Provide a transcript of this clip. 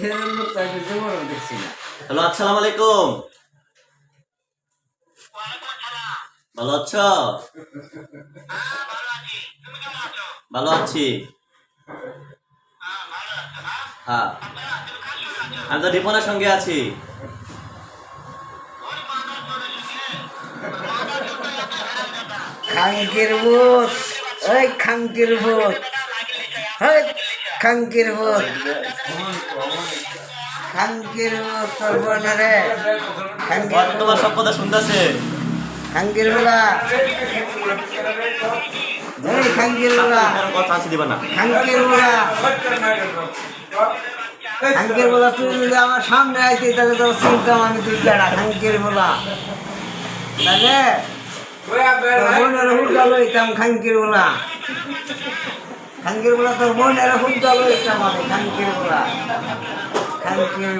Hello, আসসালামু আলাইকুম। ভালো আছো? ভালো আছি। হ্যাঁ, আমি তো রিপনের সঙ্গে আছি। খাঙ্কির ভূত, ওই খাঙ্কির ভূত, ওই খাঙ্কির ভূত, খাঙ্কির ভূত, তোর বোন রে খাঙ্কির তোমার সব কথা শুনতেছে। খাঙ্কির বলা, ওই খাঙ্কির বলা, কথা আছে দিবা না। খাঙ্কির বলা, খাঙ্কির বলা, তুই যদি আমার সামনে আইতি তাহলে তোর চিনতাম আমি, তুই কেডা খাঙ্কির বলা, তাহলে তোর বোনের হুলটা লইতাম। খাঙ্কির বলা, খাঙ্কির বলা, তোর বোনের হুলটা লইতাম আমি। খাঙ্কির বলা, খাঙ্কির